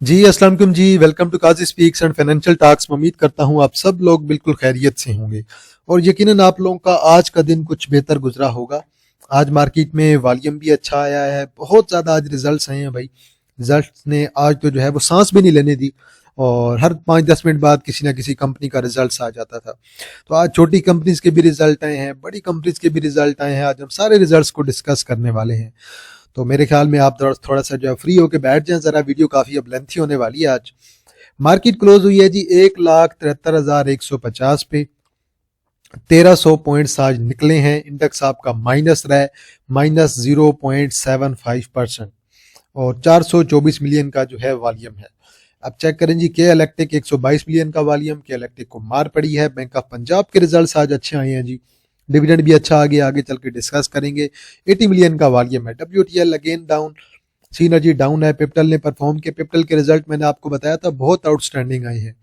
जी अस्सलाम वालेकुम जी। Welcome to Kazi speaks and financial talks. उम्मीद करता हूँ आप सब लोग बिल्कुल खैरियत से होंगे और यकीनन आप लोगों का आज का दिन कुछ बेहतर गुजरा होगा। आज मार्केट में वॉल्यूम भी अच्छा आया है, बहुत ज़्यादा आज रिजल्ट्स आए हैं भाई। रिजल्ट्स ने आज तो जो है वो सांस भी नहीं लेने दी और हर 5-10 मिनट बाद किसी ना किसी कंपनी का रिजल्ट आ जाता था। तो आज छोटी कंपनीज के भी रिजल्ट आए हैं, बड़ी कंपनीज के भी रिजल्ट आए हैं। आज हम सारे रिजल्ट्स को डिस्कस करने वाले हैं। तो मेरे ख्याल में आप थोड़ा सा जो है फ्री होके बैठ जाएं ज़रा, वीडियो काफ़ी अब लेंथी होने वाली है। आज मार्केट क्लोज हुई है जी 1,73,150 पे। 1300 पॉइंट्स आज निकले हैं। इंडेक्स आपका माइनस रहा है, -0.75% और 424 मिलियन का जो है वॉल्यूम है। अब चेक करें जी, के इलेक्ट्रिक 122 मिलियन का वॉल्यूम। के इलेक्ट्रिक को मार पड़ी है। बैंक ऑफ पंजाब के रिजल्ट्स आज अच्छे आए हैं जी, डिविडेंड भी अच्छा आगे आगे चल के डिस्कस करेंगे। 80 मिलियन का वॉल्यूम है। WTL again down, synergy down है। पिप्टल ने परफॉर्म किया। पिप्टल के रिजल्ट मैंने आपको बताया था बहुत आउटस्टैंडिंग आए हैं।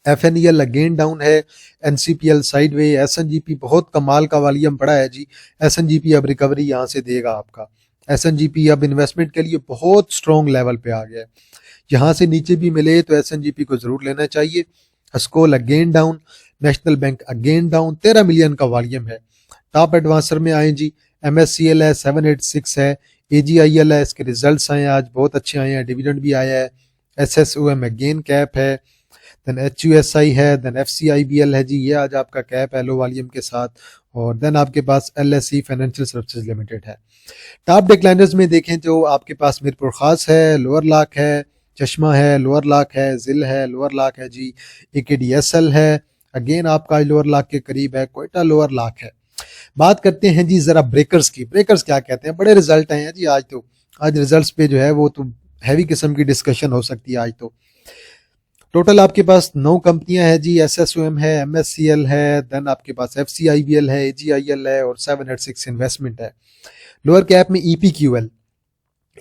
FNEL अगेन डाउन है। NCPL sideway. SNGP बहुत कमाल का वॉल्यूम पड़ा है जी। SNGP अब रिकवरी यहाँ से देगा आपका। SNGP अब इन्वेस्टमेंट के लिए बहुत स्ट्रॉन्ग लेवल पे आ गया है। यहाँ से नीचे भी मिले तो SNGP को जरूर लेना चाहिए। अस्कोल again down. National bank again down. 13 million का वॉल्यूम है। टॉप एडवांसर में आए जी, MSCL है, 786 है। AGIL है, इसके रिजल्ट्स आए हैं आज बहुत अच्छे आए हैं, डिविडेंड भी आया है। SSOM अगेन कैप है। देन HUSI है। देन FCIBL है जी, ये आज आपका कैप है लो वॉल्यूम के साथ। और देन आपके पास LSE फाइनेंशियल सर्विसेज लिमिटेड है। टॉप डिक्लाइनर्स में देखें तो आपके पास मीरपुर खास है, लोअर लाख है। चश्मा है, लोअर लाख है। जिल है, लोअर लाख है जी। AKDSL है, अगेन आपका लोअर लाख के करीब है। कोयटा लोअर लाख है। बात करते हैं जी जरा ब्रेकर्स की। ब्रेकर्स क्या कहते हैं, बड़े रिजल्ट आए हैं जी आज तो। आज रिजल्ट्स पे जो है वो तो हैवी किस्म की डिस्कशन हो सकती है आज तो। टोटल आपके पास 9 कंपनियां हैं जी। SSOM है, MSCL है, देन आपके पास FCIBL है, AGIL है और 786 इन्वेस्टमेंट है। लोअर कैप में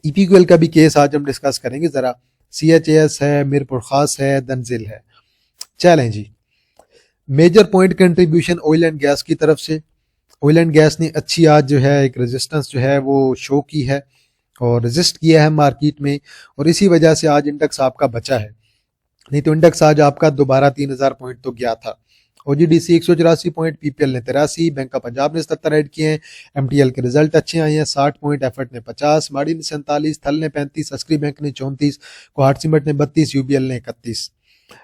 EPQL का भी केस आज हम डिस्कस करेंगे जरा। CHAS है, मीरपुर खास है, दंजिल है। चलें जी, major point contribution oil and gas की तरफ से। ऑयल एंड गैस ने अच्छी आज जो है एक रेजिस्टेंस जो है वो शो की है और रेजिस्ट किया है मार्केट में, और इसी वजह से आज इंडेक्स आपका बचा है। नहीं तो इंडेक्स आज आपका दोबारा 3000 पॉइंट तो गया था। OGDC 184 पॉइंट, PPL ने 83, बैंक ऑफ पंजाब ने 77 ऐड किए हैं। MTL के रिजल्ट अच्छे आए हैं, 60 पॉइंट। एफर्ट ने 50, माड़ी ने 47, थल ने 35, अस्क्री बैंक ने 34, कोहाट सीमेंट ने 32, UBL ने 31,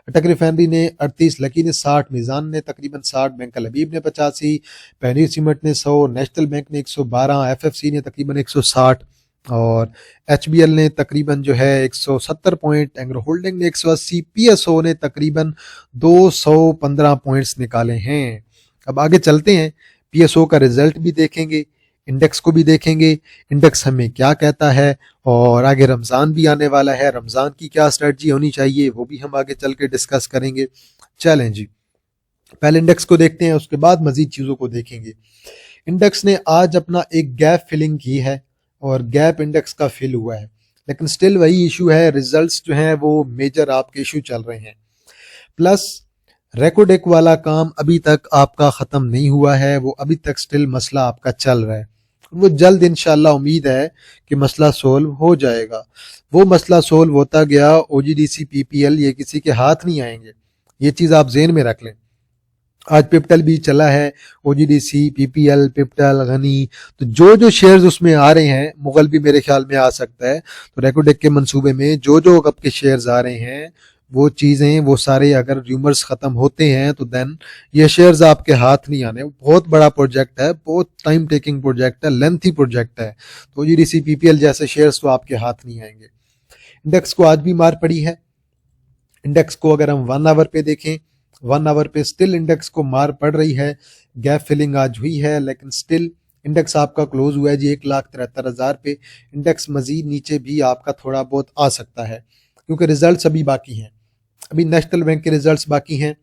अटक रिफाइनरी ने 38, लकी ने 60, मीज़ान ने तकरीबन 60, बैंक अल हबीब ने 85, पैनीर सीमेंट ने 100, नेशनल बैंक ने 112, FFC ने तकरीबन 160 और HBL ने तकरीबन जो है 170 पॉइंट, एंग्रो होल्डिंग ने 180, PSO ने तकरीबन 215 पॉइंट्स निकाले हैं। अब आगे चलते हैं, PSO का रिजल्ट भी देखेंगे, इंडेक्स को भी देखेंगे, इंडेक्स हमें क्या कहता है, और आगे रमज़ान भी आने वाला है, रमज़ान की क्या स्ट्रेटजी होनी चाहिए वो भी हम आगे चल के डिस्कस करेंगे। चलें जी, पहले इंडेक्स को देखते हैं, उसके बाद मजीद चीज़ों को देखेंगे। इंडेक्स ने आज अपना एक गैप फिलिंग की है और गैप इंडेक्स का फिल हुआ है, लेकिन स्टिल वही इशू है, रिजल्ट्स जो हैं वो मेजर आपके इशू चल रहे हैं। प्लस रेकोडेक वाला काम अभी तक आपका ख़त्म नहीं हुआ है, वो अभी तक स्टिल मसला आपका चल रहा है। वो जल्द इंशाल्लाह उम्मीद है कि मसला सोल्व हो जाएगा। वो मसला सोल्व होता गया, OGDC PPL ये किसी के हाथ नहीं आएंगे, ये चीज़ आप जेहन में रख लें। आज पिप्टल भी चला है, OGDC PPL पिप्टल गनी, तो जो जो शेयर्स उसमें आ रहे हैं, मुगल भी मेरे ख्याल में आ सकता है। तो रेकोडेक के मंसूबे में जो जो अब के शेयर्स आ रहे हैं वो चीज़ें वो सारे अगर र्यूमर्स ख़त्म होते हैं तो देन ये शेयर्स आपके हाथ नहीं आने। बहुत बड़ा प्रोजेक्ट है, बहुत टाइम टेकिंग प्रोजेक्ट है, लेंथी प्रोजेक्ट है। तो OGDC PPL जैसे शेयर्स तो आपके हाथ नहीं आएंगे। इंडेक्स को आज भी मार पड़ी है। इंडेक्स को अगर हम 1 आवर पे देखें, 1 आवर पे स्टिल इंडेक्स को मार पड़ रही है। गैप फिलिंग आज हुई है, लेकिन स्टिल इंडेक्स आपका क्लोज हुआ है जी 1,73,000 पे। इंडेक्स मजीद नीचे भी आपका थोड़ा बहुत आ सकता है, क्योंकि रिजल्ट्स अभी बाकी हैं। अभी नेशनल बैंक के रिजल्ट्स बाकी हैं,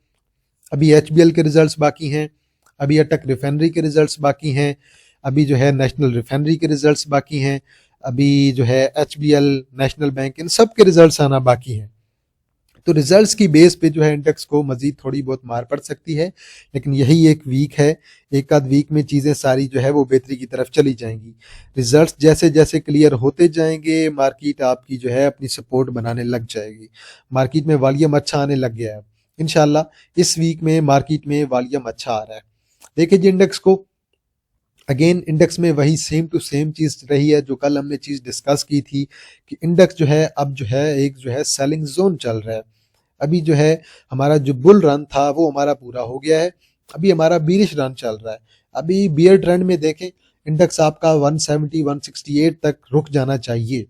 अभी HBL के रिजल्ट्स बाकी हैं, अभी अटक रिफाइनरी के रिजल्ट्स बाकी हैं, अभी जो है नेशनल रिफाइनरी के रिजल्ट्स बाकी हैं, अभी जो है HBL, नेशनल बैंक, इन सब के रिजल्ट्स आना बाकी हैं। तो रिजल्ट्स की बेस पे जो है इंडेक्स को मजीद थोड़ी बहुत मार पड़ सकती है, लेकिन यही एक वीक है, एक आध वीक में चीज़ें सारी जो है वो बेहतरी की तरफ चली जाएंगी। रिजल्ट्स जैसे जैसे क्लियर होते जाएंगे मार्केट आपकी जो है अपनी सपोर्ट बनाने लग जाएगी। मार्केट में वॉल्यूम अच्छा आने लग गया है, इंशाल्लाह इस वीक में मार्केट में वॉल्यूम अच्छा आ रहा है। देखिए जी इंडेक्स को, अगेन इंडेक्स में वही सेम टू सेम चीज रही है जो कल हमने चीज डिस्कस की थी कि इंडेक्स जो है अब जो है एक जो है सेलिंग जोन चल रहा है। अभी जो है हमारा जो बुल रन था वो हमारा पूरा हो गया है, अभी हमारा बीरिश रन चल रहा है। अभी बियर ट्रेंड में देखें इंडेक्स आपका 170 168 तक रुक जाना चाहिए,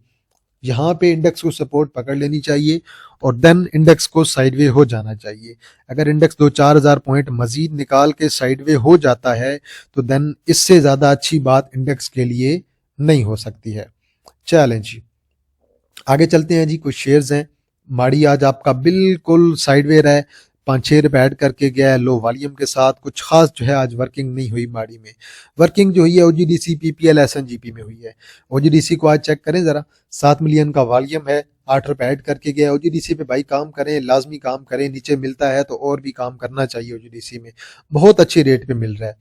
यहाँ पे इंडेक्स को सपोर्ट पकड़ लेनी चाहिए और देन इंडेक्स को साइडवे हो जाना चाहिए। अगर इंडेक्स 2-4 हज़ार पॉइंट मजीद निकाल के साइडवे हो जाता है तो देन इससे ज़्यादा अच्छी बात इंडेक्स के लिए नहीं हो सकती है। चलें जी आगे चलते हैं जी। कुछ शेयर्स हैं, माड़ी आज आपका बिल्कुल साइडवे रहा है, 5-6 रुपए ऐड करके गया है लो वॉल्यूम के साथ। कुछ खास जो है आज वर्किंग नहीं हुई माड़ी में, वर्किंग जो हुई है ओजीडीसी पीपीएल एसएनजीपी में हुई है। ओजीडीसी को आज चेक करें जरा, 7 मिलियन का वॉल्यूम है, 8 रुपए ऐड करके गया। ओजीडीसी पे भाई काम करें, लाजमी काम करें, नीचे मिलता है तो और भी काम करना चाहिए। ओजीडीसी में बहुत अच्छे रेट पे मिल रहा है,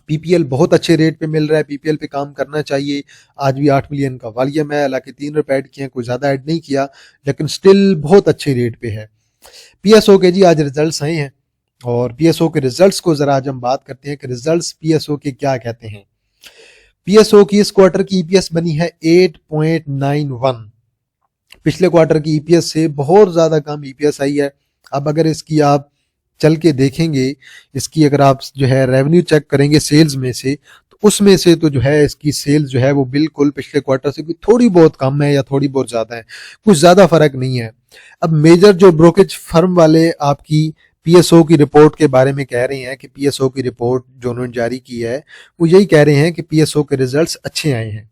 पीपीएल बहुत अच्छे रेट पे मिल रहा है, पीपीएल पे काम करना चाहिए। आज भी 8 मिलियन का वॉल्यूम है, हालांकि 3 रुपए ऐड किए, कोई ज्यादा ऐड नहीं किया, लेकिन स्टिल बहुत अच्छे रेट पे है। पीएसओ के जी आज रिजल्ट्स आए हैं और पीएसओ के रिजल्ट्स को जरा आज हम बात करते हैं कि रिजल्ट्स पीएसओ के क्या कहते हैं। पीएसओ की इस क्वार्टर की ईपीएस बनी है 8.91, पिछले क्वार्टर की ईपीएस से बहुत ज्यादा कम ईपीएस आई है। अब अगर इसकी आप चल के देखेंगे, इसकी अगर आप जो है रेवेन्यू चेक करेंगे सेल्स में से, तो उसमें से तो जो है इसकी सेल्स जो है वो बिल्कुल पिछले क्वार्टर से थोड़ी बहुत कम है या थोड़ी बहुत ज्यादा है, कुछ ज्यादा फर्क नहीं है। अब मेजर जो ब्रोकेज फर्म वाले आपकी पीएसओ की रिपोर्ट के बारे में कह रहे हैं कि पीएसओ की रिपोर्ट जो उन्होंने जारी की है वो यही कह रहे हैं कि पीएसओ के रिजल्ट्स अच्छे आए हैं।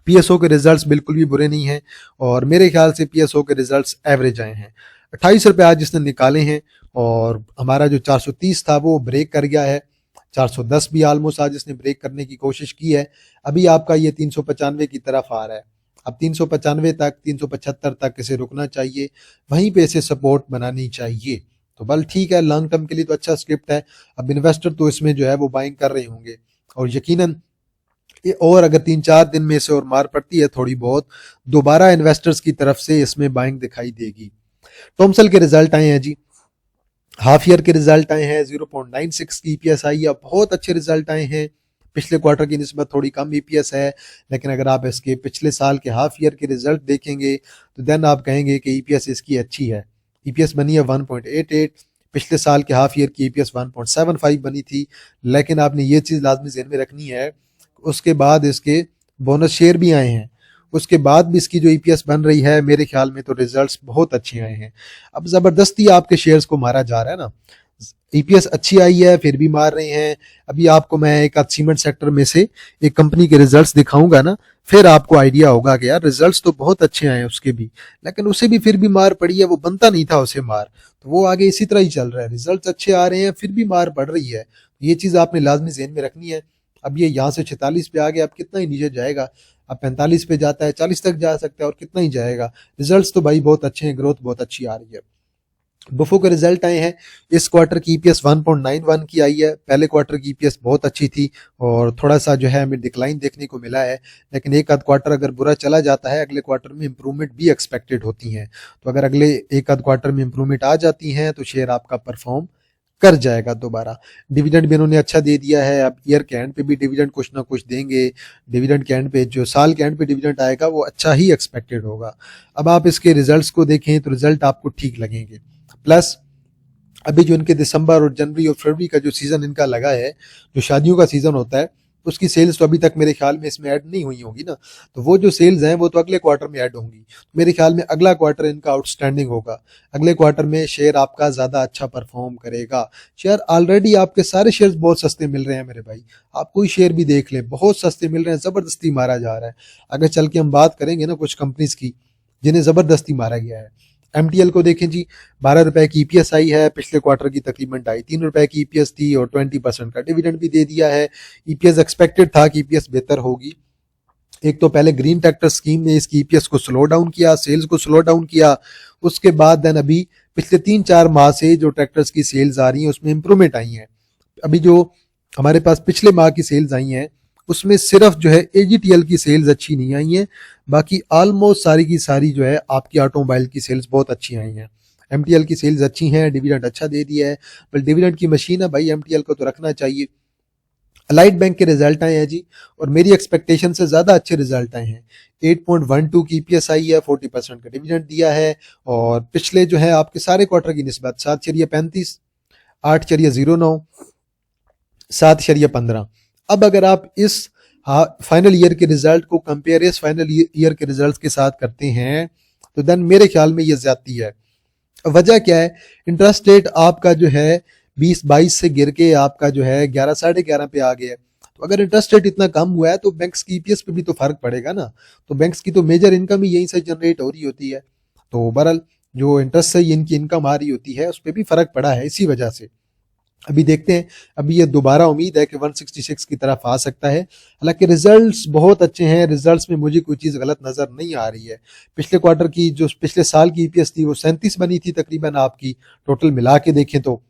पीएसओ के रिजल्ट्स बिल्कुल भी बुरे नहीं हैं और मेरे ख्याल से पीएसओ के रिजल्ट्स एवरेज आए हैं। 28 रुपए आज जिसने निकाले हैं और हमारा जो 430 था वो ब्रेक कर गया है, 410 भी ऑलमोस्ट आज इसने ब्रेक करने की कोशिश की है। अभी आपका ये 395 की तरफ आ रहा है, अब 395 तक 375 तक इसे रुकना चाहिए, वहीं पे इसे सपोर्ट बनानी चाहिए। तो बल ठीक है, लॉन्ग टर्म के लिए तो अच्छा स्क्रिप्ट है। अब इन्वेस्टर तो इसमें जो है वो बाइंग कर रहे होंगे और यकीनन और अगर 3-4 दिन में से और मार पड़ती है थोड़ी बहुत, दोबारा इन्वेस्टर्स की तरफ से इसमें बाइंग दिखाई देगी। टॉमसेल के रिजल्ट आए हैं जी, हाफ ईयर के रिजल्ट आए हैं, 0.96 की ईपीएस आई है, बहुत अच्छे रिजल्ट आए हैं। पिछले क्वार्टर की निस्बत थोड़ी कम ईपीएस है, लेकिन अगर आप इसके पिछले साल के हाफ ईयर के रिजल्ट देखेंगे तो देन आप कहेंगे कि ईपीएस इसकी अच्छी है। ईपीएस बनी है 1.88, पिछले साल के हाफ ईयर की ईपीएस 1.75 बनी थी। लेकिन आपने ये चीज़ लाजमी ज़हन में रखनी है, उसके बाद इसके बोनस शेयर भी आए हैं, उसके बाद भी इसकी जो ईपीएस बन रही है मेरे ख्याल में तो रिजल्ट्स बहुत अच्छे आए हैं। अब जबरदस्ती आपके शेयर्स को मारा जा रहा है ना, ईपीएस अच्छी आई है फिर भी मार रहे हैं। अभी आपको मैं एक सीमेंट सेक्टर में से एक कंपनी के रिजल्ट्स दिखाऊंगा ना, फिर आपको आइडिया होगा कि यार रिजल्ट्स तो बहुत अच्छे आए हैं उसके भी, लेकिन उसे भी फिर भी मार पड़ी है, वो बनता नहीं था उसे मार, तो वो आगे इसी तरह ही चल रहा है, रिजल्ट्स अच्छे आ रहे हैं फिर भी मार पड़ रही है। ये चीज आपने लाजमी ज़हन में रखनी है। अब ये यहाँ से 46 पे आ गया, अब कितना ही नीचे जाएगा, अब 45 पे जाता है, 40 तक जा सकता है और कितना ही जाएगा। रिजल्ट्स तो भाई बहुत अच्छे हैं, ग्रोथ बहुत अच्छी आ रही है। बुफो के रिजल्ट आए हैं, इस क्वार्टर की ईपीएस 1.91 की आई है, पहले क्वार्टर की ईपीएस बहुत अच्छी थी और थोड़ा सा जो है हमें डिक्लाइन देखने को मिला है, लेकिन एक आध क्वार्टर अगर बुरा चला जाता है अगले क्वार्टर में इंप्रूवमेंट भी एक्सपेक्टेड होती हैं। तो अगर अगले एक आध क्वार्टर में इंप्रूवमेंट आ जाती हैं तो शेयर आपका परफॉर्म कर जाएगा दोबारा। डिविडेंड भी इन्होंने अच्छा दे दिया है, अब ईयर के एंड पे भी डिविडेंड कुछ ना कुछ देंगे। डिविडेंड के एंड पे जो साल के एंड पे डिविडेंड आएगा वो अच्छा ही एक्सपेक्टेड होगा। अब आप इसके रिजल्ट्स को देखें तो रिजल्ट आपको ठीक लगेंगे। प्लस अभी जो इनके दिसंबर और जनवरी और फरवरी का जो सीजन इनका लगा है, जो शादियों का सीजन होता है, उसकी सेल्स तो अभी तक मेरे ख्याल में इसमें ऐड नहीं हुई होगी ना, तो वो जो सेल्स हैं वो तो अगले क्वार्टर में ऐड होंगी। मेरे ख्याल में अगला क्वार्टर इनका आउटस्टैंडिंग होगा, अगले क्वार्टर में शेयर आपका ज्यादा अच्छा परफॉर्म करेगा। शेयर ऑलरेडी आपके सारे शेयर्स बहुत सस्ते मिल रहे हैं मेरे भाई, आप कोई शेयर भी देख लें बहुत सस्ते मिल रहे हैं, जबरदस्ती मारा जा रहा है। अगर चल के हम बात करेंगे ना कुछ कंपनीज की जिन्हें जबरदस्ती मारा गया है, एमटीएल को देखें जी, 12 रुपए की ईपीएस आई है, पिछले क्वार्टर की तकरीबन 2.5-3 रुपए की ईपीएस थी और 20% का डिविडेंड भी दे दिया है। ईपीएस एक्सपेक्टेड था कि ईपीएस बेहतर होगी, एक तो पहले ग्रीन ट्रैक्टर स्कीम ने इसकी ईपीएस को स्लो डाउन किया, सेल्स को स्लो डाउन किया। उसके बाद देन अभी पिछले 3-4 माह से जो ट्रैक्टर्स की सेल्स आ रही हैं उसमें इंप्रूवमेंट आई है। अभी जो हमारे पास पिछले माह की सेल्स आई हैं उसमें सिर्फ जो है एजीटीएल की सेल्स अच्छी नहीं आई हैं, बाकी ऑलमोस्ट सारी की सारी जो है आपकी ऑटोमोबाइल की सेल्स बहुत अच्छी आई हैं। एमटीएल की सेल्स अच्छी हैं, डिविडेंड अच्छा दे दिया है, बट डिविडेंड की मशीन है भाई, एमटीएल को तो रखना चाहिए। अलाइट बैंक के रिजल्ट आए हैं जी, और मेरी एक्सपेक्टेशन से ज़्यादा अच्छे रिजल्ट आए हैं। 8.12 की ईपीएस आई है, 40% का डिविडेंड दिया है, और पिछले जो है आपके सारे क्वार्टर की निस्बत 7.35, 8.09, 7.15। अब अगर आप इस फाइनल ईयर के रिजल्ट को कंपेयर इस फाइनल ईयर के रिजल्ट के साथ करते हैं तो देन मेरे ख्याल में ये ज्यादती है। वजह क्या है? इंटरेस्ट रेट आपका जो है 20-22 से गिर के आपका जो है 11, 11.5 पे आ गया है। तो अगर इंटरेस्ट रेट इतना कम हुआ है तो बैंक्स की ईपीएस पे भी तो फर्क पड़ेगा ना। तो बैंक्स की तो मेजर इनकम ही यहीं से जनरेट हो रही होती है, तो बहरहाल जो इंटरेस्ट से इनकी इनकम आ रही होती है उस पर भी फर्क पड़ा है इसी वजह से। अभी देखते हैं, अभी ये दोबारा उम्मीद है कि 166 की तरफ आ सकता है। हालांकि रिजल्ट्स बहुत अच्छे हैं, रिजल्ट्स में मुझे कोई चीज़ गलत नज़र नहीं आ रही है। पिछले क्वार्टर की जो पिछले साल की ईपीएस थी वो 37 बनी थी तकरीबन आपकी, टोटल मिला के देखें तो।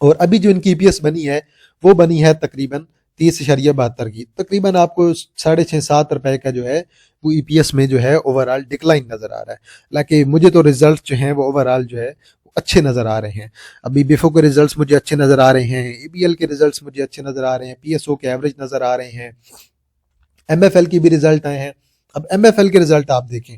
और अभी जो इनकी ईपीएस बनी है वो बनी है तकरीबन 30.72 की, तकरीबन आपको 6.5-7 रुपए का जो है वो ईपीएस में जो है ओवरऑल डिक्लाइन नजर आ रहा है। हालांकि मुझे तो रिजल्ट जो हैं वो ओवरऑल जो है अच्छे नजर आ रहे हैं। अभी बिफो के रिजल्ट्स मुझे अच्छे नजर आ रहे हैं, एबीएल के रिजल्ट्स मुझे अच्छे नजर आ रहे हैं, पीएसओ के एवरेज नजर आ रहे हैं, एमएफएल की भी रिजल्ट आए हैं। अब एमएफएल के रिजल्ट आप देखें,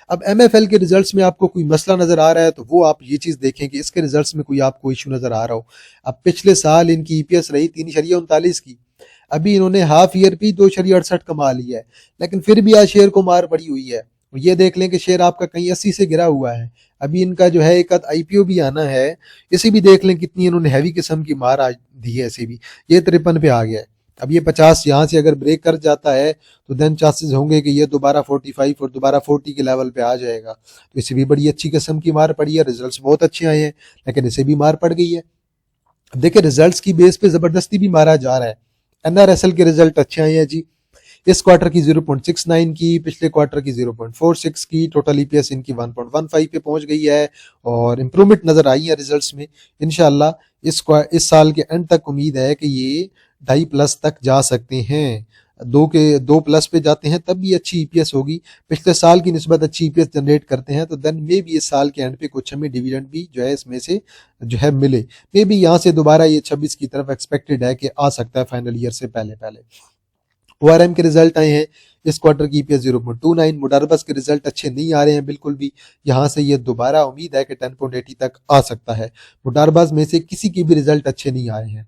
अब एमएफएल के रिजल्ट्स में आपको कोई मसला नजर आ रहा है तो वो आप ये चीज देखें कि इसके रिजल्ट्स में कोई आपको इशू नजर आ रहा हो। अब पिछले साल इनकी ईपीएस रही 3.39 की, अभी इन्होंने हाफ ईयर भी 2.68 कमा लिया है, लेकिन फिर भी आज शेयर को मार पड़ी हुई है। ये देख लें कि शेयर आपका कहीं 80 से गिरा हुआ है। अभी इनका जो है एक आईपीओ भी आना है, इसे भी देख लें कितनी इन्होंने हैवी किस्म की मार आज दी है। इसे भी ये 53 पे आ गया है। अब ये 50 यहाँ से अगर ब्रेक कर जाता है तो देन चांसेस होंगे कि ये दोबारा 45 और दोबारा 40 के लेवल पे आ जाएगा। तो इसे भी बड़ी अच्छी किस्म की मार पड़ी है, रिजल्ट्स बहुत अच्छे आए हैं, लेकिन इसे भी मार पड़ गई है। अब देखिए रिजल्ट्स की बेस पे जबरदस्ती भी मारा जा रहा है। एनआरएसएल के रिजल्ट अच्छे आए हैं जी, इस क्वार्टर की 0.69 की, पिछले क्वार्टर की 0.46 की, टोटल ईपीएस इनकी 1.15 पे पहुंच गई है, और इंप्रूवमेंट नजर आई है रिजल्ट्स में। इंशाल्लाह इस साल के एंड तक उम्मीद है कि ये 2.5+ तक जा सकते हैं। 2+ पे जाते हैं तब भी अच्छी ईपीएस होगी। पिछले साल की निस्बत अच्छी ईपीएस जनरेट करते हैं तो देन मे भी इस साल के एंड पे कुछ हमें डिविडेंड भी जो है इसमें से जो है मिले। मे भी यहाँ से दोबारा ये 26 की तरफ एक्सपेक्टेड है कि आ सकता है फाइनल ईयर से पहले पहले। ओआरएम के रिजल्ट आए हैं, इस क्वार्टर की ईपीएस 0.29। मुडारबस के रिजल्ट अच्छे नहीं आ रहे हैं बिल्कुल भी, यहाँ से ये दोबारा उम्मीद है कि 10.80 तक आ सकता है। मुडारबस में से किसी की भी रिजल्ट अच्छे नहीं आए हैं।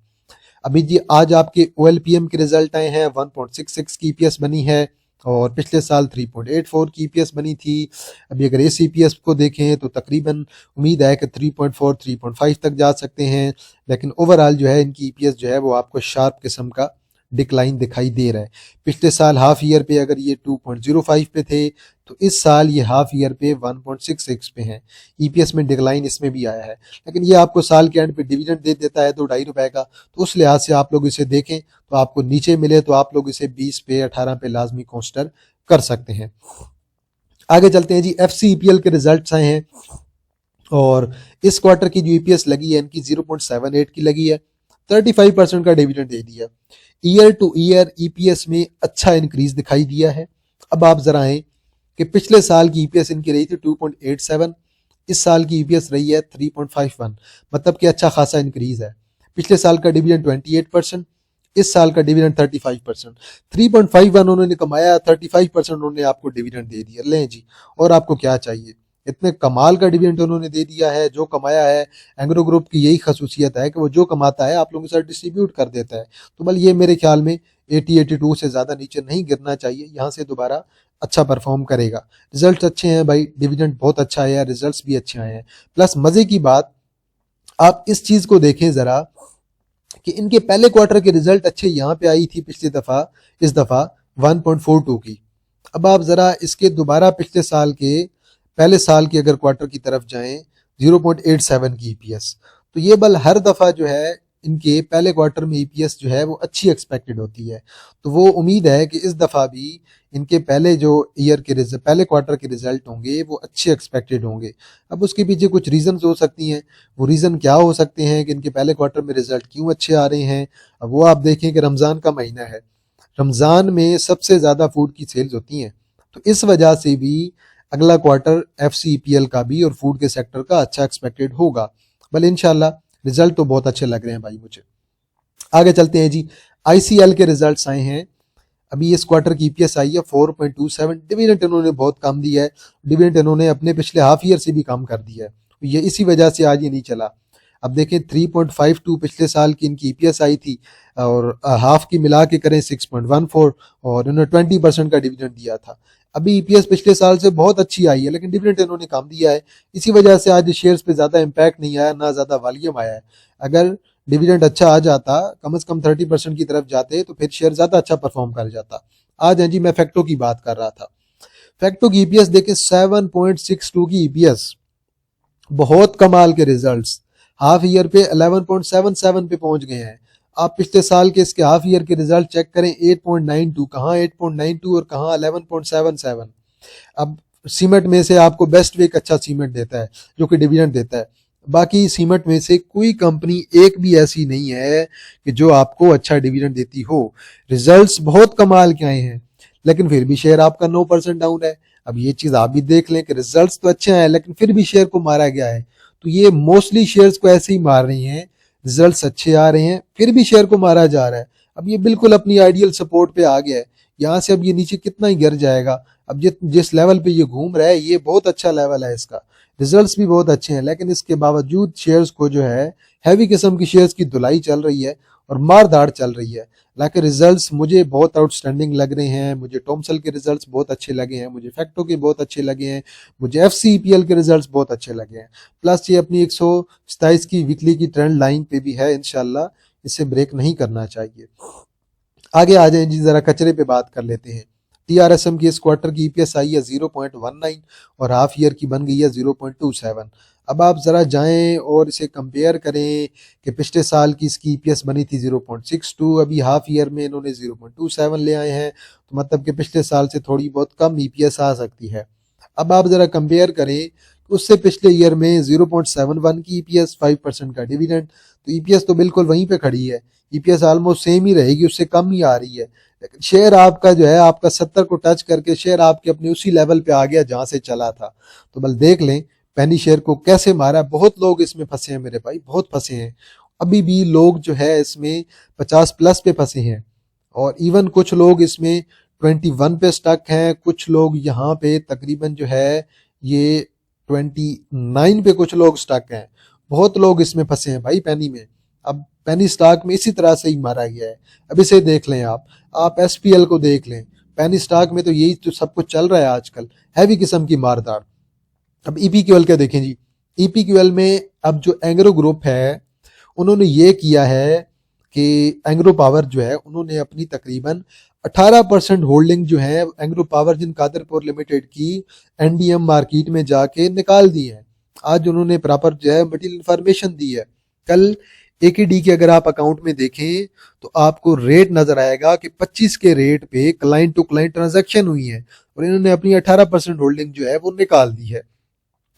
अभी जी आज आपके ओएलपीएम के रिजल्ट आए हैं, 1.66 की ईपीएस बनी है, और पिछले साल 3.84 की ईपीएस बनी थी। अभी अगर इस ईपीएस को देखें तो तकरीबन उम्मीद है कि 3.4 3.5 तक जा सकते हैं, लेकिन ओवरऑल जो है इनकी ईपीएस जो है वो आपको शार्प किस्म का डिक्लाइन दिखाई दे रहा है। पिछले साल हाफ ईयर पे अगर ये 2.05 पे थे तो इस साल ये हाफ ईयर पे 1.66 पे हैं। ईपीएस में डिक्लाइन इसमें भी आया है, लेकिन ये आपको साल के एंड पे डिविडेंड दे देता है 2-2.5 रुपए का, तो उस लिहाज से आप लोग इसे देखें तो आपको नीचे मिले तो आप लोग इसे 20 पे 18 पे लाजमी कंसिडर कर सकते हैं। आगे चलते हैं जी, एफसीईपीएल के रिजल्ट आए हैं, और इस क्वार्टर की जो ईपीएस लगी है इनकी 0.78 की लगी है, 35% का डिविडेंड दे दिया। ईयर टू ईयर ईपीएस में अच्छा इंक्रीज दिखाई दिया है। अब आप जरा आए कि पिछले साल की ईपीएस इनकी रही थी 2.87, इस साल की ईपीएस रही है 3.51, मतलब कि अच्छा खासा इंक्रीज है। पिछले साल का डिविडेंड 28%, इस साल का डिविडेंड 35%। 3.51 उन्होंने कमाया, 35% उन्होंने आपको डिविडेंड दे दिया। लें जी, और आपको क्या चाहिए? इतने कमाल का डिविडेंड उन्होंने दे दिया है। जो कमाया है, एंग्रो ग्रुप की यही खसूसियत है कि वो जो कमाता है आप लोगों के साथ डिस्ट्रीब्यूट कर देता है। तो बल ये मेरे ख्याल में 80-82 से ज़्यादा नीचे नहीं गिरना चाहिए, यहाँ से दोबारा अच्छा परफॉर्म करेगा। रिजल्ट अच्छे हैं भाई, डिविडेंड बहुत अच्छा आया है, रिजल्ट्स भी अच्छे आए हैं। प्लस मज़े की बात, आप इस चीज़ को देखें ज़रा कि इनके पहले क्वार्टर के रिजल्ट अच्छे यहाँ पे आई थी पिछली दफ़ा, इस दफ़ा 1.42 की। अब आप ज़रा इसके दोबारा पिछले साल के पहले साल की अगर क्वार्टर की तरफ जाएं 0.87 की ईपीएस, तो ये बल हर दफ़ा जो है इनके पहले क्वार्टर में ईपीएस जो है वो अच्छी एक्सपेक्टेड होती है, तो वो उम्मीद है कि इस दफ़ा भी इनके पहले जो पहले क्वार्टर के रिजल्ट होंगे वो अच्छे एक्सपेक्टेड होंगे। अब उसके पीछे कुछ रीजंस हो सकती हैं, वो रीज़न क्या हो सकते हैं कि इनके पहले क्वार्टर में रिजल्ट क्यों अच्छे आ रहे हैं। अब वो आप देखें कि रमज़ान का महीना है, रमज़ान में सबसे ज़्यादा फूड की सेल्स होती हैं, तो इस वजह से भी अगला क्वार्टर एफसीईपीएल का भी और फूड के सेक्टर का अच्छा एक्सपेक्टेड होगा। बल इंशाल्लाह रिजल्ट तो बहुत अच्छे लग रहे हैं भाई मुझे। आगे चलते हैं जी, आईसीएल के रिजल्ट्स आए हैं। अभी इस क्वार्टर की ईपीएस आई है 4.27। डिविडेंड इन्होंने बहुत कम दिया है, डिविडेंड इन्होंने अपने पिछले हाफ ईयर से भी कम कर दिया है, ये इसी वजह से आज ये नहीं चला। अब देखें 3.52 पिछले साल की इनकी ईपीएस आई थी, और हाफ की मिला के करें 6.14, और इन्होंने 20% का डिविडेंड दिया था। अभी ईपीएस पिछले साल से बहुत अच्छी आई है, लेकिन डिविडेंड इन्होंने कम दिया है, इसी वजह से आज शेयर्स पे ज़्यादा इम्पैक्ट नहीं आया, ना ज़्यादा वॉल्यूम आया है। अगर डिविडेंड अच्छा आ जाता, कम से कम 30% की तरफ जाते, तो फिर शेयर ज़्यादा अच्छा परफॉर्म कर जाता। आज हैं जी, मैं फैक्टो की बात कर रहा था। फैक्टो की ईपीएस देखें 7.62 की ईपीएस, बहुत कमाल के रिजल्ट्स। हाफ ईयर पे 11.77 पे पहुंच गए हैं। आप पिछले साल के इसके हाफ ईयर के रिजल्ट चेक करें, 8.92, कहाँ 8.92 और कहाँ 11.77। अब सीमेंट में से आपको बेस्ट वे एक अच्छा सीमेंट देता है जो कि डिविडेंड देता है, बाकी सीमेंट में से कोई कंपनी एक भी ऐसी नहीं है कि जो आपको अच्छा डिविडेंड देती हो। रिजल्ट्स बहुत कमाल के आए हैं, लेकिन फिर भी शेयर आपका 9% डाउन है। अब ये चीज आप भी देख लें कि रिजल्ट्स तो अच्छे हैं, लेकिन फिर भी शेयर को मारा गया है। तो ये मोस्टली शेयर्स को ऐसे ही मार रही हैं, रिजल्ट्स अच्छे आ रहे हैं फिर भी शेयर को मारा जा रहा है। अब ये बिल्कुल अपनी आइडियल सपोर्ट पे आ गया है, यहाँ से अब ये नीचे कितना ही गिर जाएगा। अब जिस लेवल पे ये घूम रहा है, ये बहुत अच्छा लेवल है इसका, रिजल्ट्स भी बहुत अच्छे हैं, लेकिन इसके बावजूद शेयर्स को जो है हैवी किस्म की शेयर्स की धुलाई चल रही है और मार धाड़ चल रही है। लेकिन रिजल्ट्स मुझे बहुत आउटस्टैंडिंग लग रहे हैं। मुझे टॉमसल के रिजल्ट्स बहुत अच्छे लगे हैं, मुझे फैक्टो के बहुत अच्छे लगे हैं, मुझे एफसीईपीएल के रिजल्ट्स बहुत अच्छे लगे हैं। प्लस ये अपनी 127 की वीकली की ट्रेंड लाइन पे भी है, इंशाल्लाह इसे ब्रेक नहीं करना चाहिए। आगे आ जाए जी, जरा कचरे पे बात कर लेते हैं। टीआरएसएम की इस क्वार्टर की ईपीएस आई है 0.19 और हाफ ईयर की बन गई है 0.27। अब आप जरा जाएं और इसे कंपेयर करें कि पिछले साल की इसकी ईपीएस बनी थी 0.62, अभी हाफ ईयर में इन्होंने 0.27 ले आए हैं, तो मतलब कि पिछले साल से थोड़ी बहुत कम ईपीएस आ सकती है। अब आप जरा कंपेयर करें उससे पिछले ईयर में 0.71 की ईपीएस, 5% का डिविडेंड, तो ईपीएस तो बिल्कुल वहीं पे खड़ी है, ईपीएस ऑलमोस्ट सेम ही रहेगी, उससे कम ही आ रही है। लेकिन शेयर आपका जो है, आपका 70 को टच करके शेयर आपके अपने उसी लेवल पे आ गया जहां से चला था। तो बल देख लें पेनी शेयर को कैसे मारा। बहुत लोग इसमें फंसे हैं मेरे भाई, बहुत फंसे हैं। अभी भी लोग जो है इसमें 50+ पे फंसे हैं, और इवन कुछ लोग इसमें 21 पे स्टक हैं, कुछ लोग यहाँ पे तकरीबन जो है ये 29 पे कुछ लोग स्टक हैं। बहुत लोग इसमें फंसे हैं भाई पेनी में। अब पेनी स्टॉक में इसी तरह से ही मारा गया है। अब इसे देख लें आप एसपीएल को देख लें, पेनी स्टॉक में तो यही तो सब कुछ चल रहा है आजकल, हैवी किस्म की मारदार। अब ईपीक्यूएल के देखें जी, ईपीक्यूएल में अब जो एंग्रो ग्रुप है उन्होंने ये किया है कि एंग्रो पावर जो है उन्होंने अपनी तकरीबन 18% होल्डिंग जो है एंग्रो पावर जिन कादरपुर लिमिटेड की एनडीएम मार्केट में जाके निकाल दी है। आज उन्होंने प्रॉपर जो है मटेरियल इंफॉर्मेशन दी है। कल एकेडी के अगर आप अकाउंट में देखें तो आपको रेट नजर आएगा कि 25 के रेट पे क्लाइंट टू क्लाइंट ट्रांजैक्शन हुई है, और इन्होंने अपनी 18% होल्डिंग जो है वो निकाल दी है।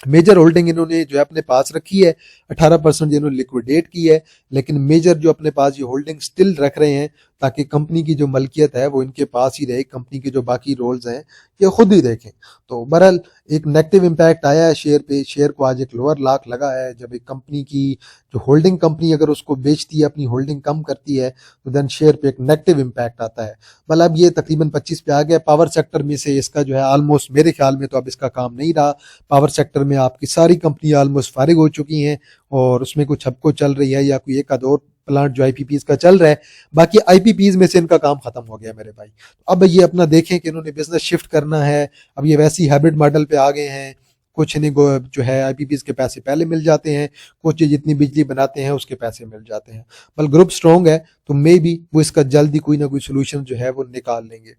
मेजर होल्डिंग इन्होंने जो है अपने पास रखी है, 18% इन्होंने लिक्विडेट की है, लेकिन मेजर जो अपने पास ये होल्डिंग स्टिल रख रहे हैं ताकि कंपनी की जो मलकियत है वो इनके पास ही रहे, कंपनी के जो बाकी रोल्स हैं ये खुद ही देखें। तो बहरहाल एक नेगेटिव इम्पैक्ट आया है शेयर पे, शेयर को आज एक लोअर लाख लगा है। जब एक कंपनी की जो होल्डिंग कंपनी अगर उसको बेचती है, अपनी होल्डिंग कम करती है, तो देन शेयर पे एक नेगेटिव इम्पैक्ट आता है। मतलब अब ये तकरीबन 25 पे आ गया। पावर सेक्टर में से इसका जो है ऑलमोस्ट मेरे ख्याल में तो अब इसका काम नहीं रहा। पावर सेक्टर में आपकी सारी कंपनी ऑलमोस्ट फारिग हो चुकी हैं, और उसमें कुछ हबको चल रही है या कोई एक आध और प्लांट जो आईपीपीज का चल रहा है, बाकी आईपीपीज में से इनका काम खत्म हो गया मेरे भाई। तो अब ये अपना देखें कि इन्होंने बिजनेस शिफ्ट करना है। अब ये वैसी हाइब्रिड मॉडल पे आ गए हैं, कुछ इन्हें जो है आईपीपीज के पैसे पहले मिल जाते हैं, कुछ जितनी बिजली बनाते हैं उसके पैसे मिल जाते हैं। बल ग्रुप स्ट्रॉन्ग है तो मे बी वो इसका जल्दी कोई ना कोई सोल्यूशन जो है वो निकाल लेंगे।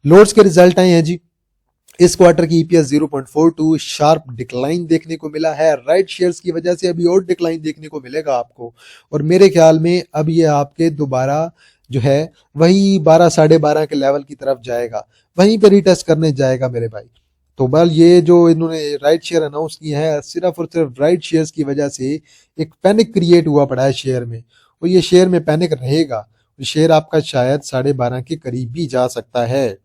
लोड्स के रिजल्ट आए हैं जी, इस क्वार्टर की ईपीएस 0.42 शार्प डिक्लाइन देखने को मिला है। राइट शेयर्स की वजह से अभी और डिक्लाइन देखने को मिलेगा आपको, और मेरे ख्याल में अब ये आपके दोबारा जो है वही 12 साढ़े 12 के लेवल की तरफ जाएगा, वहीं पे रिटेस्ट करने जाएगा मेरे भाई। तो बल ये जो इन्होंने राइट शेयर अनाउंस किए हैं, सिर्फ और सिर्फ राइट शेयर्स की वजह से एक पैनिक क्रिएट हुआ पड़ा है शेयर में, और ये शेयर में पैनिक रहेगा। शेयर आपका शायद 12.5 के करीब भी जा सकता है।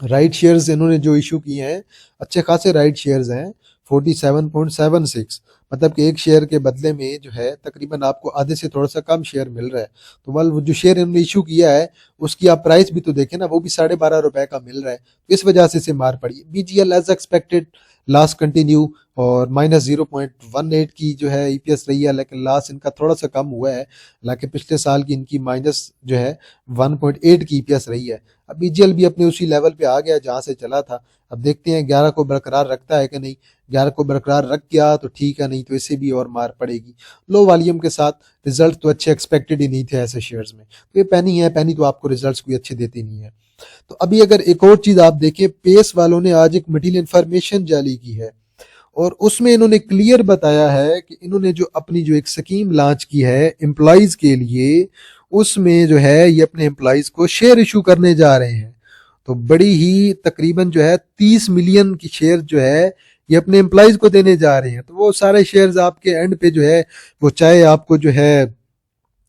राइट शेयर्स इन्होंने जो इशू किए हैं, अच्छे खासे राइट शेयर्स हैं, 47.76, मतलब कि एक शेयर के बदले में जो है तकरीबन आपको आधे से थोड़ा सा कम शेयर मिल रहा है। तो वाल वो जो शेयर इन्होंने इशू किया है उसकी आप प्राइस भी तो देखें ना, वो भी 12.5 रुपए का मिल रहा है, तो इस वजह से मार पड़ी। BGL as expected last continue, और -0.18 की जो है ईपीएस रही है, लेकिन लास्ट इनका थोड़ा सा कम हुआ है, हालांकि पिछले साल की इनकी माइनस जो है 1.8 की ईपीएस रही है। अब बीजीएल भी अपने उसी लेवल पे आ गया जहां से चला था। अब देखते हैं 11 को बरकरार रखता है कि नहीं। 11 को बरकरार रख गया तो ठीक है, नहीं तो इसे भी और मार पड़ेगी। लो वॉल्यूम के साथ रिजल्ट तो अच्छे एक्सपेक्टेड ही नहीं थे ऐसे शेयर्स में। तो ये पेनी है, पेनी तो आपको रिजल्ट्स कोई अच्छे देती नहीं है। तो अभी अगर एक और चीज आप देखें, पेस वालों ने आज एक मटेरियल इंफॉर्मेशन जारी की है, और उसमें इन्होंने क्लियर बताया है कि इन्होंने जो अपनी जो एक स्कीम लॉन्च की है एम्प्लॉयज के लिए, उसमें जो है ये अपने एम्प्लॉयज को शेयर इशू करने जा रहे हैं। तो बड़ी ही तकरीबन जो है 30 मिलियन की शेयर जो है ये अपने एम्प्लॉयज को देने जा रहे हैं। तो वो सारे शेयर्स आपके एंड पे जो है, वो चाहे आपको जो है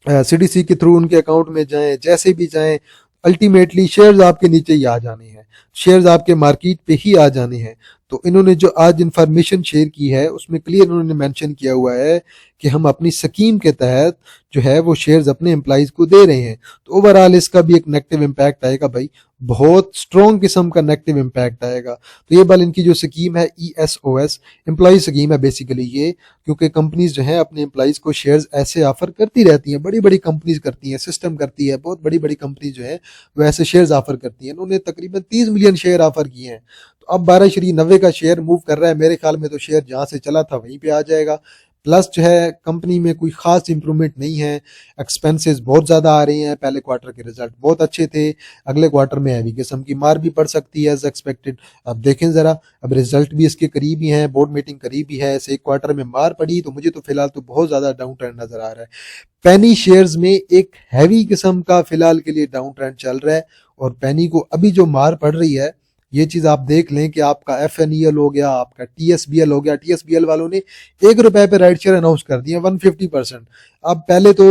सीडीसी के थ्रू उनके अकाउंट में जाएं, जैसे भी जाएं, अल्टीमेटली शेयर्स आपके नीचे ही आ जाने हैं, शेयर्स आपके मार्केट पे ही आ जाने हैं। तो इन्होंने जो आज इंफॉर्मेशन शेयर की है उसमें क्लियर उन्होंने मेंशन किया हुआ है कि हम अपनी स्कीम के तहत जो है वो शेयर्स अपने एम्प्लॉइज को दे रहे हैं। तो ओवरऑल इसका भी एक नेगेटिव इम्पैक्ट आएगा भाई, बहुत स्ट्रॉन्ग किस्म का नेगेटिव इम्पैक्ट आएगा। तो ये बल इनकी जो स्कीम है ESOS एम्प्लॉय स्कीम है बेसिकली ये, क्योंकि कंपनीज जो है अपने एम्प्लॉइज को शेयर्स ऐसे ऑफर करती रहती हैं, बड़ी बड़ी कंपनीज करती हैं, सिस्टम करती है, बहुत बड़ी बड़ी कंपनी जो है वो ऐसे शेयर्स ऑफर करती हैं। उन्होंने तकरीबन 30 मिलियन शेयर ऑफर किए हैं। तो अब 12.90 का शेयर मूव कर रहा है, मेरे ख्याल में तो शेयर जहां से चला था वहीं पे आ जाएगा। प्लस जो है कंपनी में कोई खास इंप्रूवमेंट नहीं है, एक्सपेंसेस बहुत ज़्यादा आ रही हैं, पहले क्वार्टर के रिजल्ट बहुत अच्छे थे, अगले क्वार्टर में हैवी किस्म की मार भी पड़ सकती है एज एक्सपेक्टेड। अब देखें ज़रा, अब रिजल्ट भी इसके करीब ही है, बोर्ड मीटिंग करीब ही है, ऐसे एक क्वार्टर में मार पड़ी तो मुझे तो फिलहाल तो बहुत ज़्यादा डाउन ट्रेंड नज़र आ रहा है। पेनी शेयर्स में एक हैवी किस्म का फिलहाल के लिए डाउन ट्रेंड चल रहा है, और पेनी को अभी जो मार पड़ रही है ये चीज आप देख लें कि आपका FNEL हो गया, आपका TSBL हो गया। TSBL वालों ने ₹1 पे राइट शेयर अनाउंस कर दिए 150%। अब पहले तो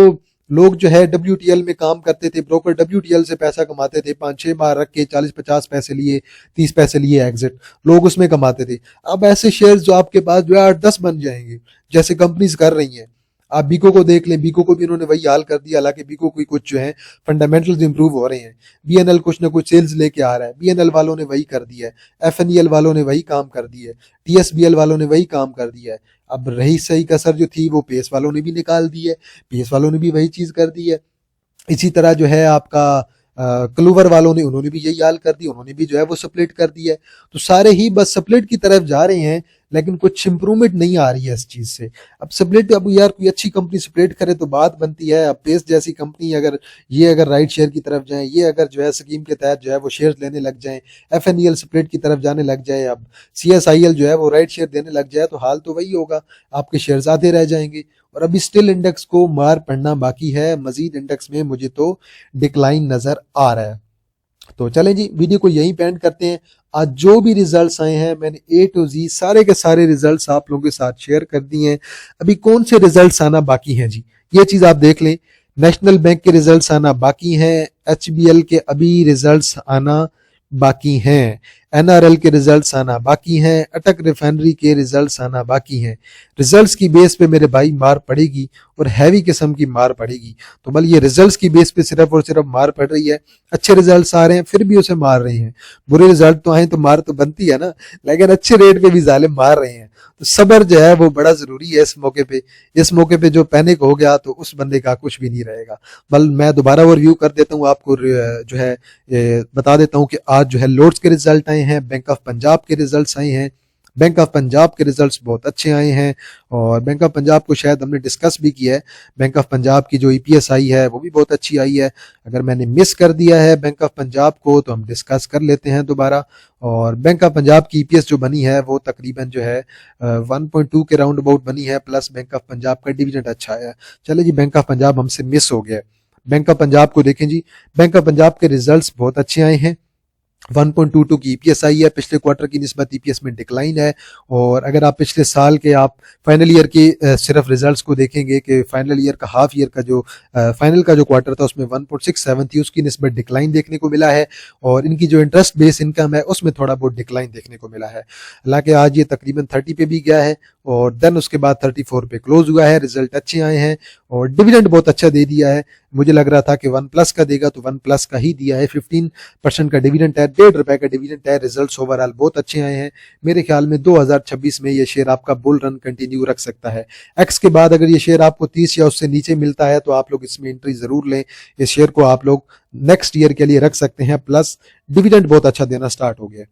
लोग जो है WTL में काम करते थे, ब्रोकर WTL से पैसा कमाते थे, 5-6 माह रख के 40-50 पैसे लिए, 30 पैसे लिए एग्जिट, लोग उसमें कमाते थे। अब ऐसे शेयर्स जो आपके पास जो है 8-10 बन जाएंगे, जैसे कंपनीज कर रही हैं। आप बीको को देख लें, बीको को भी इन्होंने वही हाल कर दिया, हालांकि बीको की कुछ जो है फंडामेंटल्स इंप्रूव हो रहे हैं। BNL कुछ ना कुछ सेल्स लेके आ रहा है, BNL वालों ने वही कर दिया है, FNEL वालों ने वही काम कर दिया है, TSBL वालों ने वही काम कर दिया है। अब रही सही कसर जो थी वो पेस वालों ने भी निकाल दी है, पेस वालों ने भी वही चीज कर दी है। इसी तरह जो है आपका क्लूवर वालों ने, उन्होंने भी यही हाल कर दी, उन्होंने भी जो है वो स्प्लिट कर दिया है। तो सारे ही बस स्प्लिट की तरफ जा रहे हैं, लेकिन कुछ इंप्रूवमेंट नहीं आ रही है इस चीज से। अब स्प्लिट, अब यार कोई अच्छी कंपनी स्प्लिट करे तो बात बनती है। अब पेस जैसी कंपनी अगर राइट शेयर की तरफ जाए, ये अगर जो है स्कीम के तहत जो है वो शेयर लेने लग जाए, FNEL स्प्लिट की तरफ जाने लग जाए, अब CSIL जो है वो राइट शेयर देने लग जाए, तो हाल तो वही होगा, आपके शेयर आधे रह जाएंगे। और अभी स्टिल इंडेक्स को मार पड़ना बाकी है, मजीद इंडेक्स में मुझे तो डिक्लाइन नजर आ रहा है। तो चलें जी, वीडियो को यहीं पे एंड करते हैं। आज जो भी रिजल्ट्स आए हैं मैंने A to Z सारे के सारे रिजल्ट्स आप लोगों के साथ शेयर कर दिए हैं। अभी कौन से रिजल्ट्स आना बाकी हैं जी, ये चीज आप देख लें। नेशनल बैंक के रिजल्ट्स आना बाकी हैं, HBL के अभी रिजल्ट्स आना बाकी हैं, NRL के रिजल्ट्स आना बाकी हैं, अटक रिफाइनरी के रिजल्ट्स आना बाकी हैं। रिजल्ट्स की बेस पे मेरे भाई मार पड़ेगी, और हैवी किस्म की मार पड़ेगी। तो बल ये रिजल्ट्स की बेस पे सिर्फ और सिर्फ मार पड़ रही है। अच्छे रिजल्ट्स आ रहे हैं फिर भी उसे मार रहे हैं, बुरे रिजल्ट तो आए तो मार तो बनती है ना, लेकिन अच्छे रेट पे भी जालिम मार रहे हैं। तो सब्र जो है वो बड़ा जरूरी है इस मौके पे। इस मौके पे जो पैनिक हो गया तो उस बंदे का कुछ भी नहीं रहेगा। बल मैं दोबारा वो रिव्यू कर देता हूँ आपको, जो है बता देता हूँ कि आज जो है लॉर्ड्स के रिजल्ट आए हैं, बैंक ऑफ पंजाब के रिजल्ट्स आए हैं, बैंक ऑफ पंजाब के रिजल्ट्स बहुत अच्छे आए हैं और बैंक ऑफ पंजाब को शायद हमने डिस्कस भी किया है। बैंक ऑफ पंजाब की जो ईपीएस आई है वो भी बहुत अच्छी आई है। अगर मैंने मिस कर दिया है बैंक ऑफ पंजाब को तो हम डिस्कस कर लेते हैं दोबारा। और बैंक ऑफ पंजाब की ईपीएस जो बनी है वो तकरीबन जो है 1.2 के राउंड अबाउट बनी है, प्लस बैंक ऑफ पंजाब का डिविडेंड अच्छा है। चले जी, बैंक ऑफ पंजाब हमसे मिस हो गया। बैंक ऑफ पंजाब को देखें जी, बैंक ऑफ पंजाब के रिजल्ट्स बहुत अच्छे आए हैं। 1.22 की ईपीएस आई है, पिछले क्वार्टर की निस्बत ईपीएस में डिक्लाइन है। और अगर आप पिछले साल के आप फाइनल ईयर के सिर्फ रिजल्ट्स को देखेंगे कि फाइनल ईयर का हाफ ईयर का जो फाइनल का जो क्वार्टर था उसमें 1.67 थी, उसकी निस्बत डिक्लाइन देखने को मिला है। और इनकी जो इंटरेस्ट बेस इनकम है उसमें थोड़ा बहुत डिक्लाइन देखने को मिला है। हालांकि आज ये तकरीबन 30 पे भी गया है और देन उसके बाद 34 पे क्लोज हुआ है। रिजल्ट अच्छे आए हैं और डिविडेंड बहुत अच्छा दे दिया है। मुझे लग रहा था कि 1+ का देगा तो 1+ का ही दिया है। 15% का डिविडेंड है, ₹1.5 का डिविडेंड है। रिजल्ट्स ओवरऑल बहुत अच्छे आए हैं। मेरे ख्याल में 2026 में ये शेयर आपका बुल रन कंटिन्यू रख सकता है। एक्स के बाद अगर ये शेयर आपको 30 या उससे नीचे मिलता है तो आप लोग इसमें एंट्री जरूर लें। इस शेयर को आप लोग नेक्स्ट ईयर के लिए रख सकते हैं, प्लस डिविडेंड बहुत अच्छा देना स्टार्ट हो गया।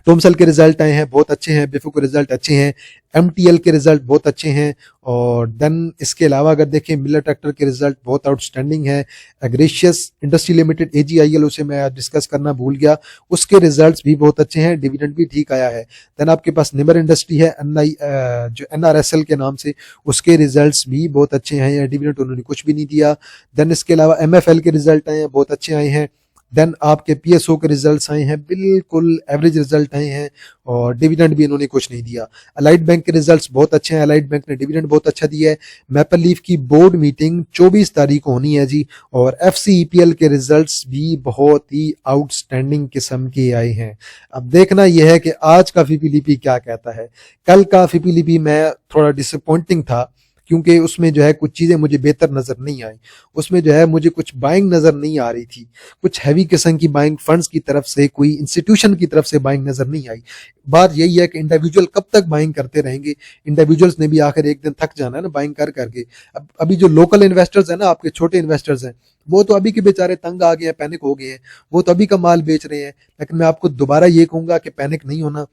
टोमसेल के रिजल्ट आए हैं, बहुत अच्छे हैं। बिफो के रिजल्ट अच्छे हैं। एमटीएल के रिजल्ट बहुत अच्छे हैं। और देन इसके अलावा अगर देखें मिलर ट्रैक्टर के रिजल्ट बहुत आउटस्टैंडिंग है। एग्रेशियस इंडस्ट्री लिमिटेड AGIL, उसे मैं डिस्कस करना भूल गया, उसके रिजल्ट्स भी बहुत अच्छे हैं, डिविडेंड भी ठीक आया है। देन आपके पास निमर इंडस्ट्री है जो NRSL के नाम से, उसके रिजल्ट्स भी बहुत अच्छे हैं, डिविडेंड उन्होंने कुछ भी नहीं दिया। देन इसके अलावा MFL के रिजल्ट आए हैं, बहुत अच्छे आए हैं। देन आपके PSO के रिजल्ट्स आए हैं, बिल्कुल एवरेज रिजल्ट आए हैं और डिविडेंड भी इन्होंने कुछ नहीं दिया। अलाइड बैंक के रिजल्ट्स बहुत अच्छे हैं, अलाइड बैंक ने डिविडेंड बहुत अच्छा दिया है। मैपल लीफ की बोर्ड मीटिंग 24 तारीख को होनी है जी। और FCEPL के रिजल्ट्स भी बहुत ही आउटस्टैंडिंग किस्म के आए हैं। अब देखना यह है कि आज का FIPLP क्या कहता है। कल का FIPLP में थोड़ा डिसअपॉइंटिंग था क्योंकि उसमें जो है कुछ चीज़ें मुझे बेहतर नज़र नहीं आई। उसमें जो है मुझे कुछ बाइंग नज़र नहीं आ रही थी, कुछ हैवी किस्म की बाइंग फंड्स की तरफ से, कोई इंस्टीट्यूशन की तरफ से बाइंग नज़र नहीं आई। बात यही है कि इंडिविजुअल कब तक बाइंग करते रहेंगे। इंडिविजुअल्स ने भी आखिर एक दिन थक जाना है ना बाइंग कर करके। अब अभी जो लोकल इन्वेस्टर्स हैं ना, आपके छोटे इन्वेस्टर्स हैं, वो तो अभी के बेचारे तंग आ गए हैं, पैनिक हो गए हैं, वो तो अभी का माल बेच रहे हैं। लेकिन मैं आपको दोबारा ये कहूँगा कि पैनिक नहीं होना,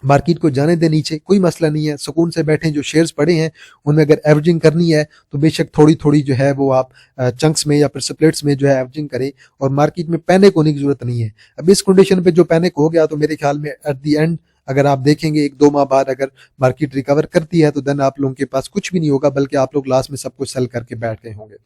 मार्केट को जाने दे नीचे, कोई मसला नहीं है। सुकून से बैठे, जो शेयर्स पड़े हैं उनमें अगर एवरेजिंग करनी है तो बेशक थोड़ी थोड़ी जो है वो आप चंक्स में या फिर स्प्लिट्स में जो है एवरेजिंग करें और मार्केट में पैनिक होने की जरूरत नहीं है। अब इस कंडीशन पे जो पैनिक हो गया तो मेरे ख्याल में एट द एंड अगर आप देखेंगे 1-2 माह बाद अगर मार्केट रिकवर करती है तो देन आप लोगों के पास कुछ भी नहीं होगा, बल्कि आप लोग लास्ट में सब कुछ सेल करके बैठ गए होंगे।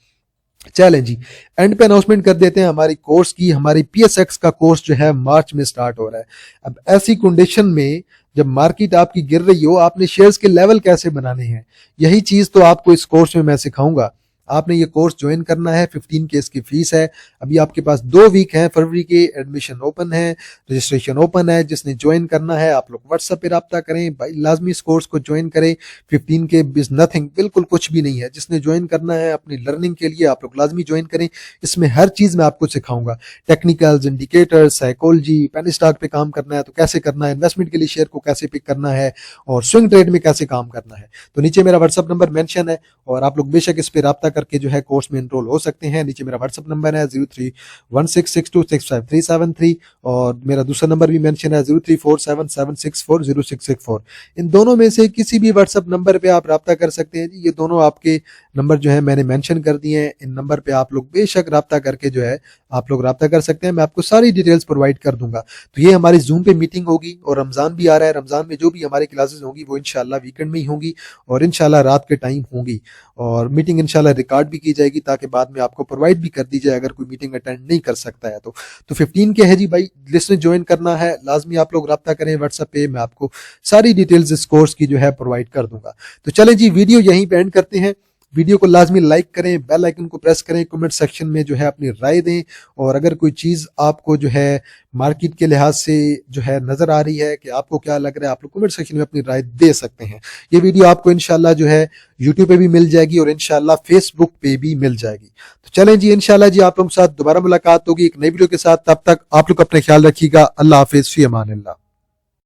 चलें जी, एंड पे अनाउंसमेंट कर देते हैं हमारी कोर्स की। हमारी PSX का कोर्स जो है मार्च में स्टार्ट हो रहा है। अब ऐसी कंडीशन में जब मार्केट आपकी गिर रही हो, आपने शेयर्स के लेवल कैसे बनाने हैं, यही चीज तो आपको इस कोर्स में मैं सिखाऊंगा। आपने ये कोर्स ज्वाइन करना है, 15K इसकी फीस है। अभी आपके पास 2 वीक हैं, फरवरी के एडमिशन ओपन है, रजिस्ट्रेशन ओपन है। जिसने ज्वाइन करना है आप लोग व्हाट्सएप पे रब्ता करें भाई, लाजमी इस कोर्स को ज्वाइन करें। 15K इज नथिंग, बिल्कुल कुछ भी नहीं है। जिसने ज्वाइन करना है अपनी लर्निंग के लिए आप लोग लाजमी ज्वाइन करें। इसमें हर चीज मैं आपको सिखाऊंगा, technicals, indicators, psychology, penny stock पे काम करना है तो कैसे करना है, इन्वेस्टमेंट के लिए शेयर को कैसे पिक करना है और स्विंग ट्रेड में कैसे काम करना है। तो नीचे मेरा व्हाट्सएप नंबर मेंशन है और आप लोग बेशक इस पे रब्ता करके जो है कोर्स में एनरोल हो सकते हैं। नीचे मेरा व्हाट्सएप नंबर है 0316626537 और मेरा दूसरा नंबर भी मेंशन है 034776406664। इन दोनों में से किसी भी व्हाट्सएप नंबर पे आप रब्ता कर सकते हैं। ये दोनों आपके नंबर जो है मैंने मेंशन कर दिए हैं। इन नंबर पे आप लोग बेशक रब्ता करके जो है आप लोग रब्ता कर सकते हैं। मैं आपको सारी डिटेल्स प्रोवाइड कर दूंगा। तो ये हमारी जूम पे मीटिंग होगी और रमजान भी आ रहा है। रमजान में जो भी हमारी क्लासेस होंगी वो इंशाल्लाह वीकेंड में ही होंगी और इंशाल्लाह रात के टाइम होंगी और मीटिंग इंशाल्लाह रिकॉर्ड भी की जाएगी ताकि बाद में आपको प्रोवाइड भी कर दी जाए अगर कोई मीटिंग अटेंड नहीं कर सकता है तो 15K है जी भाई। लिस्ट में ज्वाइन करना है लाजमी आप लोग रब्ता करें व्हाट्सएप पे। मैं आपको सारी डिटेल्स इस कोर्स की जो है प्रोवाइड कर दूंगा। तो चलें जी, वीडियो यहीं पे एंड करते हैं। वीडियो को लाजमी लाइक करें, बेल आइकन को प्रेस करें, कमेंट सेक्शन में जो है अपनी राय दें और अगर कोई चीज़ आपको जो है मार्केट के लिहाज से जो है नज़र आ रही है कि आपको क्या लग रहा है, आप लोग कमेंट सेक्शन में अपनी राय दे सकते हैं। ये वीडियो आपको इंशाल्लाह जो है यूट्यूब पे भी मिल जाएगी और इंशाल्लाह फेसबुक पे भी मिल जाएगी। तो चलें जी, इंशाल्लाह जी आप लोगों के साथ दोबारा मुलाकात होगी एक नई वीडियो के साथ। तब तक आप लोग अपने ख्याल रखिएगा। अल्लाह हाफिज़, फी अमान अल्लाह।